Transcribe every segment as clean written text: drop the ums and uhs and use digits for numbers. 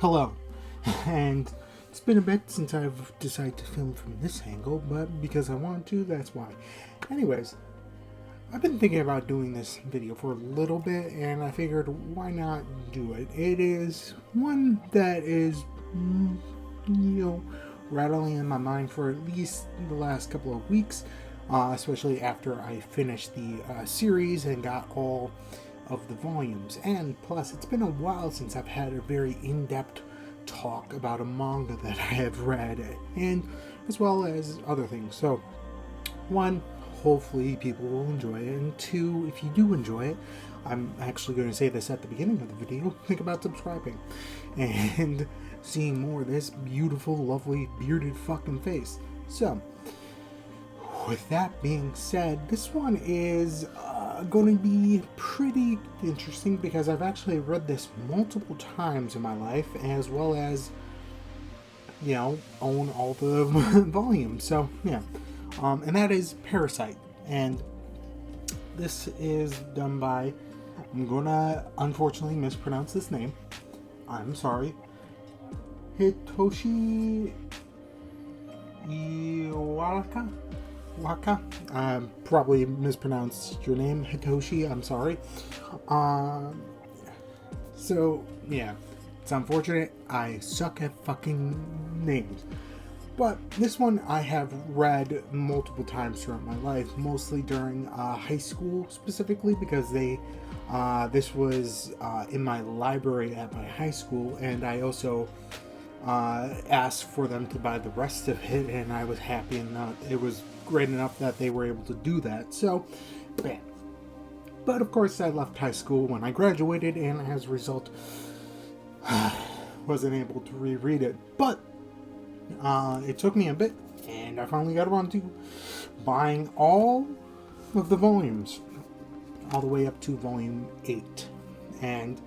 Hello, and it's been a bit since I've decided to film from this angle, but because I want to, that's why. Anyways, I've been thinking about doing this video for a little bit, and I figured why not do it. It is one that is, rattling in my mind for at least the last couple of weeks, especially after I finished the series and got all of the volumes. And plus, it's been a while since I've had a very in-depth talk about a manga that I have read, and as well as other things. So, one, hopefully people will enjoy it, and two, if you do enjoy it, I'm actually going to say this at the beginning of the video, think about subscribing and seeing more of this beautiful, lovely, bearded fucking face. So, with that being said, this one is going to be pretty interesting because I've actually read this multiple times in my life, as well as, own all the volumes. So, yeah. And that is Parasyte. And this is done by, I'm going to unfortunately mispronounce this name. I'm sorry. Hitoshi Iwaka? Probably mispronounced your name, Hitoshi. I'm sorry. So, yeah. It's unfortunate. I suck at fucking names. But this one I have read multiple times throughout my life, mostly during high school specifically, because this was in my library at my high school, and I also asked for them to buy the rest of it, and I was happy enough. It was great enough that they were able to do that. So, bam. But of course, I left high school when I graduated, and as a result, wasn't able to reread it. But it took me a bit, and I finally got around to buying all of the volumes, all the way up to volume 8. And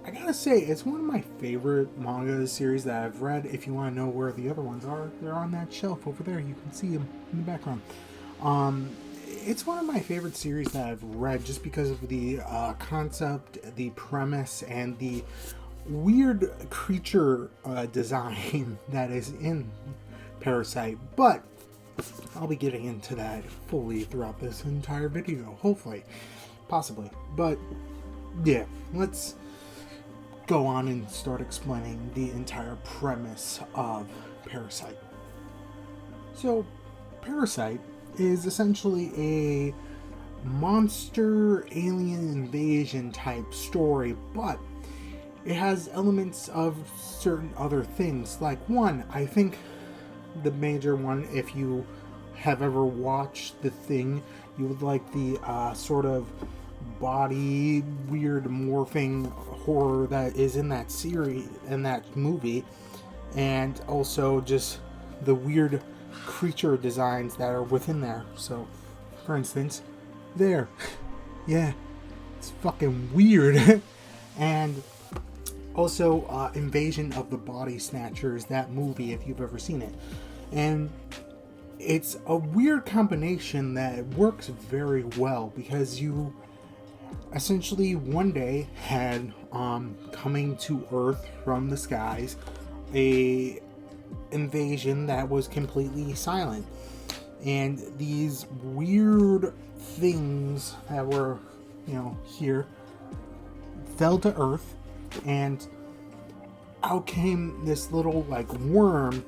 I gotta say, it's one of my favorite manga series that I've read. If you want to know where the other ones are, they're on that shelf over there. You can see them in the background. It's one of my favorite series that I've read just because of the concept, the premise, and the weird creature design that is in Parasyte. But I'll be getting into that fully throughout this entire video, hopefully, possibly. But yeah, let's go on and start explaining the entire premise of Parasyte. So, Parasyte is essentially a monster alien invasion type story, but it has elements of certain other things. Like, one, I think the major one, if you have ever watched The Thing, you would like the sort of body weird morphing horror that is in that series, in that movie, and also just the weird creature designs that are within there. So, for instance, there, yeah, it's fucking weird. And also Invasion of the Body Snatchers, that movie, if you've ever seen it. And it's a weird combination that works very well, because you essentially one day had coming to Earth from the skies a invasion that was completely silent, and these weird things that were here fell to Earth, and out came this little worm,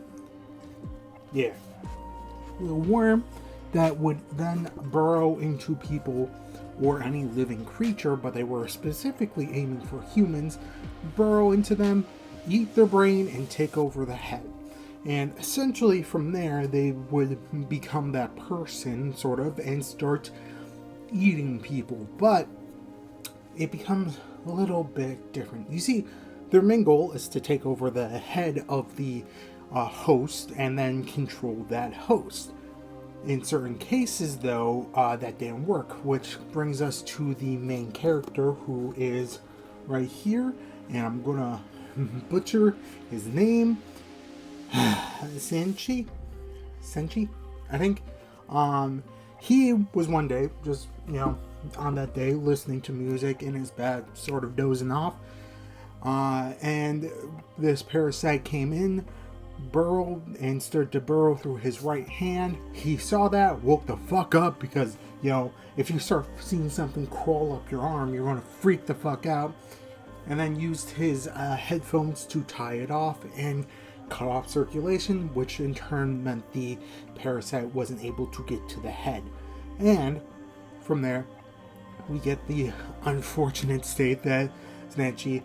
little worm that would then burrow into people or any living creature, but they were specifically aiming for humans, burrow into them, eat their brain, and take over the head. And essentially from there, they would become that person, sort of, and start eating people. But it becomes a little bit different. You see, their main goal is to take over the head of the host and then control that host. In certain cases, though, that didn't work, which brings us to the main character, who is right here, and I'm gonna butcher his name, Senshi, I think. He was one day just, on that day, listening to music in his bed, sort of dozing off, And this parasite came in, burrowed, and started to burrow through his right hand. He saw that, woke the fuck up, because, if you start seeing something crawl up your arm, you're going to freak the fuck out. And then used his headphones to tie it off and cut off circulation, which in turn meant the parasite wasn't able to get to the head. And from there, we get the unfortunate state that Snatchy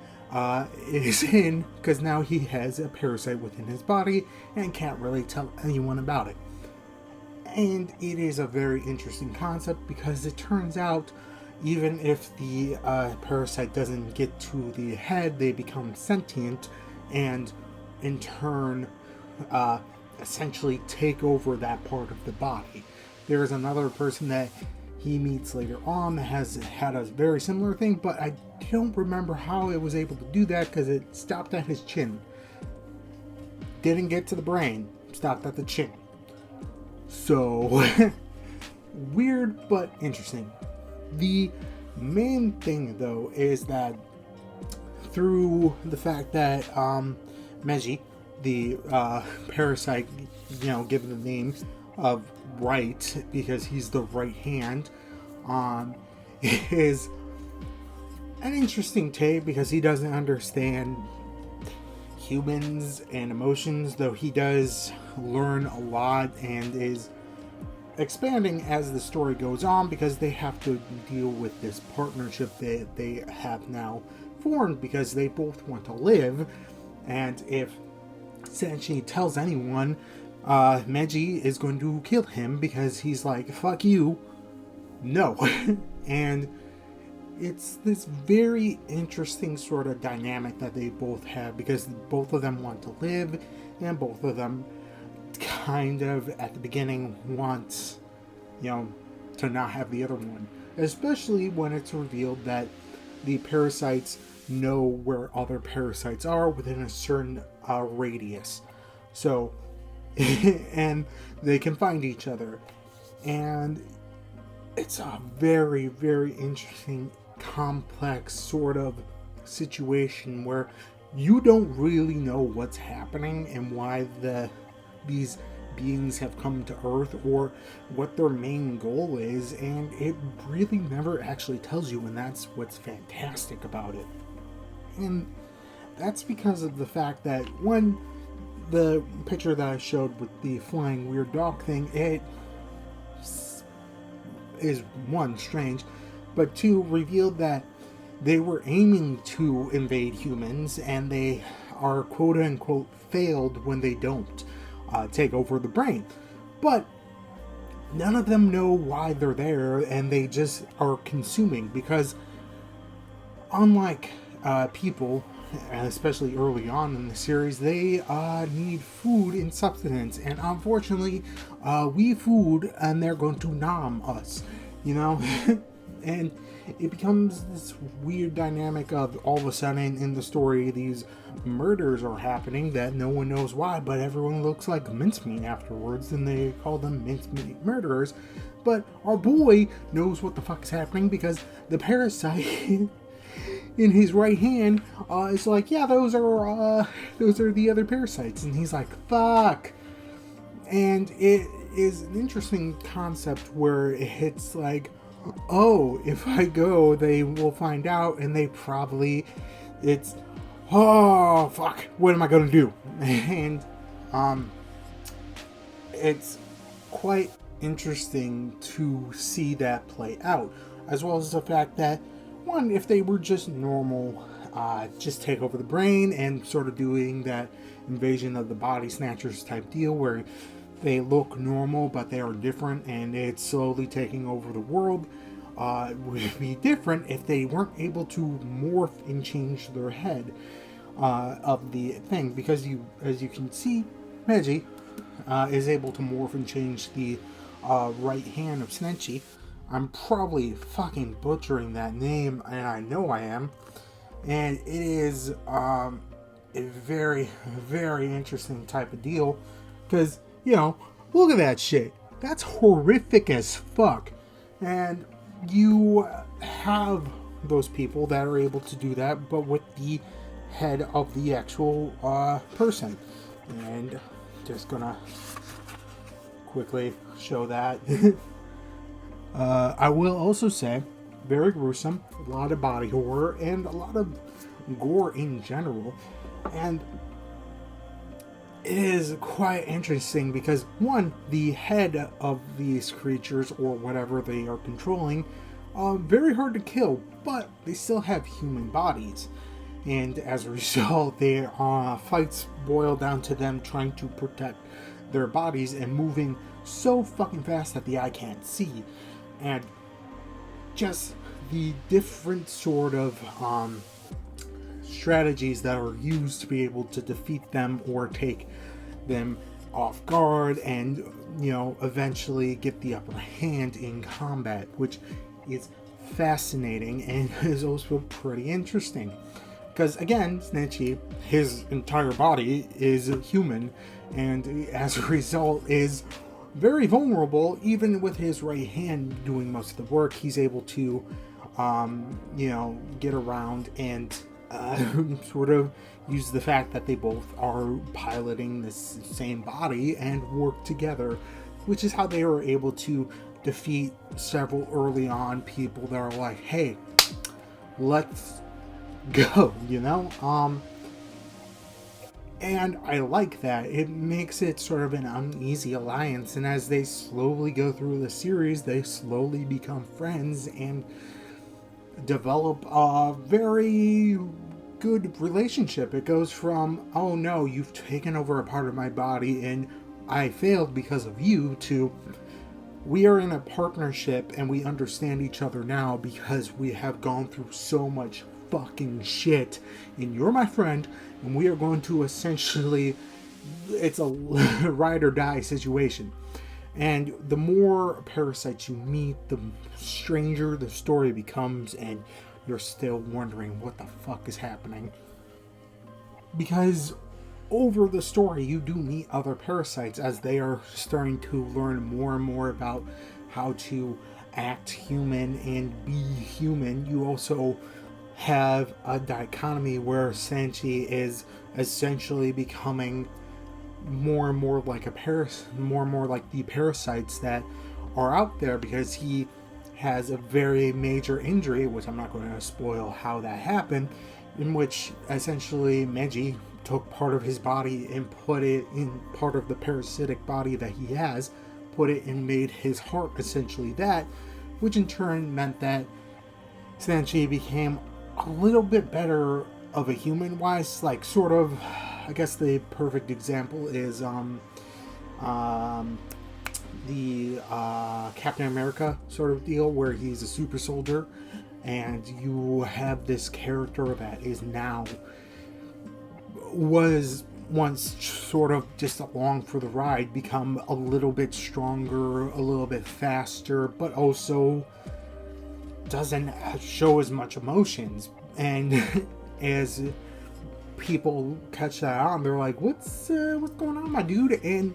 is in, because now he has a parasite within his body and can't really tell anyone about it. And it is a very interesting concept, because it turns out even if the parasite doesn't get to the head, they become sentient and in turn essentially take over that part of the body. There is another person that he meets later on that has had a very similar thing, but I don't remember how it was able to do that, because it stopped at his chin. Didn't get to the brain, stopped at the chin. So, weird but interesting. The main thing, though, is that through the fact that Meiji, the parasite, given the name of right, because he's the right hand, is an interesting take, because he doesn't understand humans and emotions, though he does learn a lot and is expanding as the story goes on, because they have to deal with this partnership that they have now formed, because they both want to live. And if Senshi tells anyone, Meiji is going to kill him, because he's like, fuck you, no. And it's this very interesting sort of dynamic that they both have, because both of them want to live, and both of them kind of at the beginning wants, to not have the other one, especially when it's revealed that the parasites know where other parasites are within a certain radius, so and they can find each other. And it's a very, very interesting, complex sort of situation where you don't really know what's happening and why these beings have come to Earth or what their main goal is, and it really never actually tells you, and that's what's fantastic about it. And that's because of the fact that, one, the picture that I showed with the flying weird dog thing, it is, one, strange, but two, revealed that they were aiming to invade humans, and they are quote-unquote failed when they don't take over the brain. But none of them know why they're there, and they just are consuming, because unlike people, especially early on in the series, they need food and substance, and unfortunately we food, and they're going to nom us, and it becomes this weird dynamic of all of a sudden in the story these murders are happening that no one knows why, but everyone looks like mincemeat afterwards, and they call them mincemeat murderers. But our boy knows what the fuck is happening, because the parasite in his right hand is like, yeah, those are the other parasites, and he's like, fuck. And it is an interesting concept where it's like, oh, if I go, they will find out, and oh, fuck, what am I going to do? And it's quite interesting to see that play out, as well as the fact that, one, if they were just normal, just take over the brain and sort of doing that invasion of the body snatchers type deal where they look normal but they are different and it's slowly taking over the world, would be different if they weren't able to morph and change their head of the thing, because as you can see, Meiji is able to morph and change the right hand of Snatchy. I'm probably fucking butchering that name, and I know I am. And it is a very, very interesting type of deal, because, look at that shit. That's horrific as fuck. And you have those people that are able to do that, but with the head of the actual person. And just gonna quickly show that. I will also say, very gruesome, a lot of body horror, and a lot of gore in general. And it is quite interesting because, one, the head of these creatures, or whatever they are controlling, very hard to kill, but they still have human bodies. And as a result, their fights boil down to them trying to protect their bodies and moving so fucking fast that the eye can't see. And just the different sort of strategies that are used to be able to defeat them or take them off guard and, you know, eventually get the upper hand in combat, which is fascinating and is also pretty interesting. Because again, Snatchy, his entire body is human, and as a result is very vulnerable. Even with his right hand doing most of the work, he's able to, you know, get around and sort of use the fact that they both are piloting this same body and work together, which is how they were able to defeat several early on people that are like, hey, let's go, you know? And I like that. It makes it sort of an uneasy alliance, and as they slowly go through the series, they slowly become friends and develop a very good relationship. It goes from, oh no, you've taken over a part of my body and I failed because of you, to we are in a partnership and we understand each other now because we have gone through so much fucking shit, and you're my friend, and we are going to essentially, it's a ride or die situation. And the more parasites you meet, the stranger the story becomes, and you're still wondering what the fuck is happening. Because over the story, you do meet other parasites as they are starting to learn more and more about how to act human and be human. You also have a dichotomy where Sanchi is essentially becoming more and more like more and more like the parasites that are out there, because he has a very major injury, which I'm not going to spoil how that happened, in which essentially Meiji took part of his body and put it in part of the parasitic body that he has, put it and made his heart essentially that, which in turn meant that Sanchi became a little bit better of a human wise, like sort of, I guess the perfect example is the Captain America sort of deal, where he's a super soldier and you have this character that is now, was once sort of just along for the ride, become a little bit stronger, a little bit faster, but also doesn't show as much emotions. And as people catch that on, they're like, what's going on, my dude? And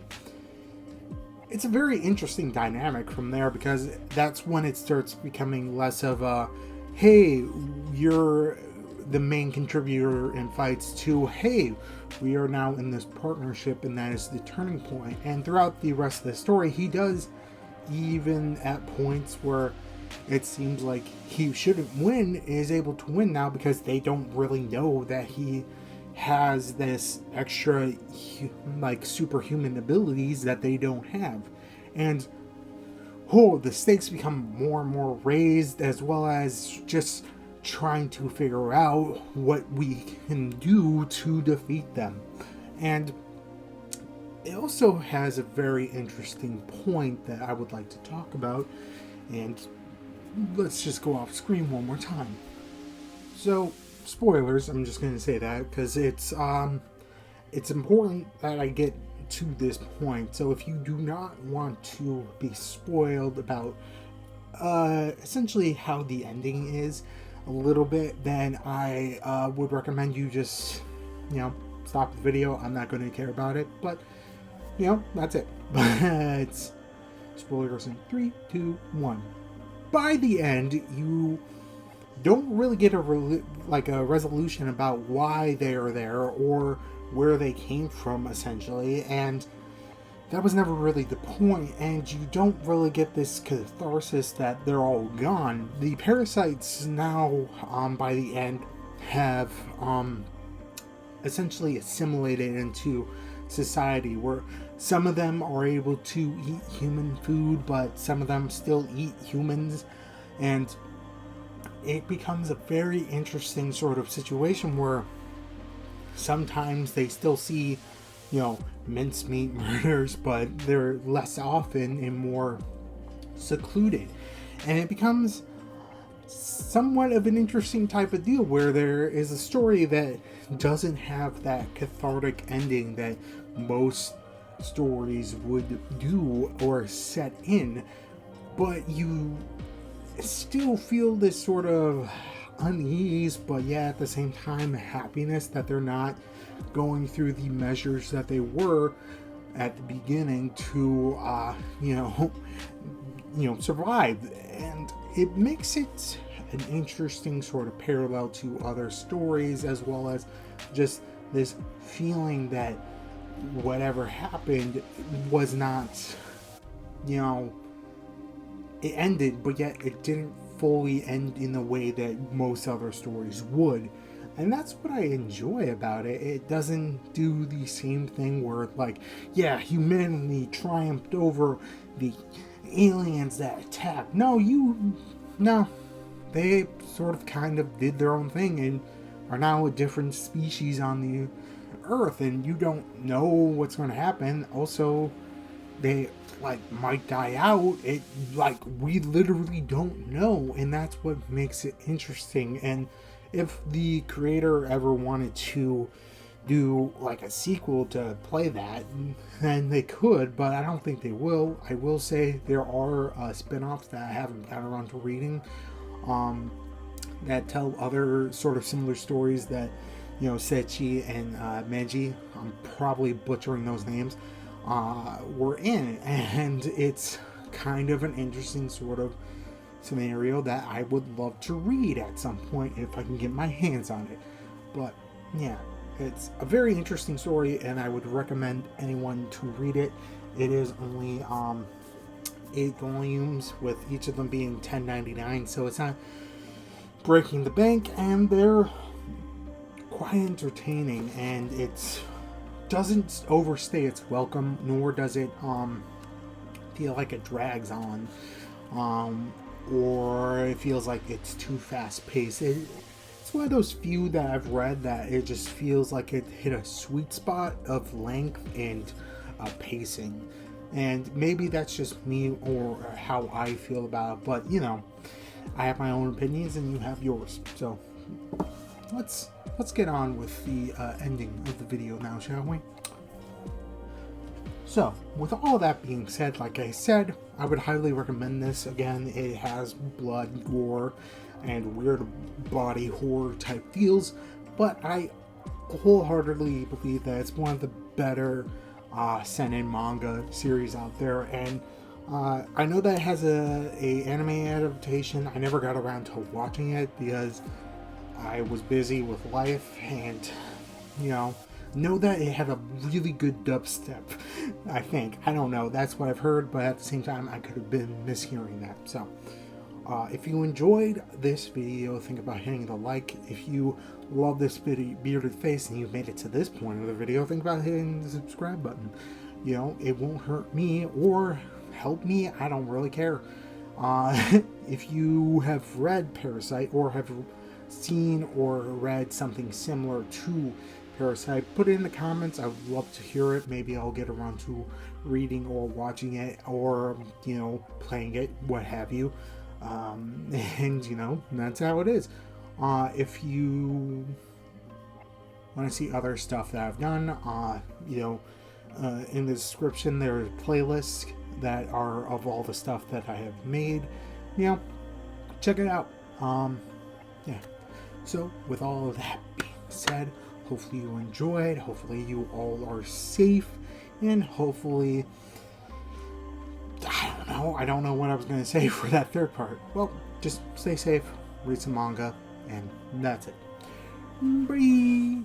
it's a very interesting dynamic from there, because that's when it starts becoming less of a, hey, you're the main contributor in fights, to, hey, we are now in this partnership, and that is the turning point. And throughout the rest of the story, he does, even at points where it seems like he shouldn't win, is able to win now, because they don't really know that he has this extra, like, superhuman abilities that they don't have. And the stakes become more and more raised, as well as just trying to figure out what we can do to defeat them. And it also has a very interesting point that I would like to talk about, and let's just go off screen one more time. So, spoilers, I'm just going to say that because it's important that I get to this point. So if you do not want to be spoiled about essentially how the ending is a little bit, then I would recommend you just, stop the video. I'm not going to care about it, but that's it. But spoilers in 3, 2, 1. By the end, you don't really get a resolution about why they are there or where they came from, essentially, and that was never really the point, and you don't really get this catharsis that they're all gone. The parasites now, by the end, have essentially assimilated into society, where some of them are able to eat human food, but some of them still eat humans, and it becomes a very interesting sort of situation where sometimes they still see, mincemeat murders, but they're less often and more secluded. And it becomes somewhat of an interesting type of deal where there is a story that doesn't have that cathartic ending that most stories would do or set in, but you still feel this sort of unease, but at the same time happiness that they're not going through the measures that they were at the beginning to survive. And it makes it an interesting sort of parallel to other stories, as well as just this feeling that whatever happened was not, it ended, but yet it didn't fully end in the way that most other stories would. And that's what I enjoy about it. It doesn't do the same thing where, humanity triumphed over the aliens that attacked. No, they sort of kind of did their own thing and are now a different species on the Earth, and you don't know what's going to happen. Also, they might die out. We literally don't know, and that's what makes it interesting. And if the creator ever wanted to do a sequel to play that, then they could, but I don't think they will. I will say there are spin-offs that I haven't gotten around to reading that tell other sort of similar stories that Sechi and Meiji, I'm probably butchering those names, were in, and it's kind of an interesting sort of scenario that I would love to read at some point if I can get my hands on it. But it's a very interesting story, and I would recommend anyone to read it. It is only 8 volumes, with each of them being $10.99, so it's not breaking the bank, and they're quite entertaining, and it doesn't overstay its welcome, nor does it feel like it drags on, or it feels like it's too fast paced. It's one of those few that I've read that it just feels like it hit a sweet spot of length and pacing. And maybe that's just me or how I feel about it, but I have my own opinions and you have yours. So let's get on with the ending of the video now, shall we? So, with all that being said, like I said, I would highly recommend this. Again, it has blood, gore, and weird body horror type feels, but I wholeheartedly believe that it's one of the better seinen manga series out there. And I know that it has a anime adaptation. I never got around to watching it because I was busy with life, and know that it had a really good dubstep, I think. I don't know, that's what I've heard, but at the same time I could have been mishearing that. So if you enjoyed this video, think about hitting the like. If you love this bearded face and you've made it to this point of the video, think about hitting the subscribe button. It won't hurt me or help me, I don't really care. If you have read Parasyte or have seen or read something similar to Parasyte, put it in the comments. I would love to hear it. Maybe I'll get around to reading or watching it, or playing it, what have you. And that's how it is. If you want to see other stuff that I've done, in the description there are playlists that are of all the stuff that I have made. Check it out. So with all of that being said, hopefully you enjoyed, hopefully you all are safe, and hopefully, I don't know what I was going to say for that third part. Well, just stay safe, read some manga, and that's it. Bye!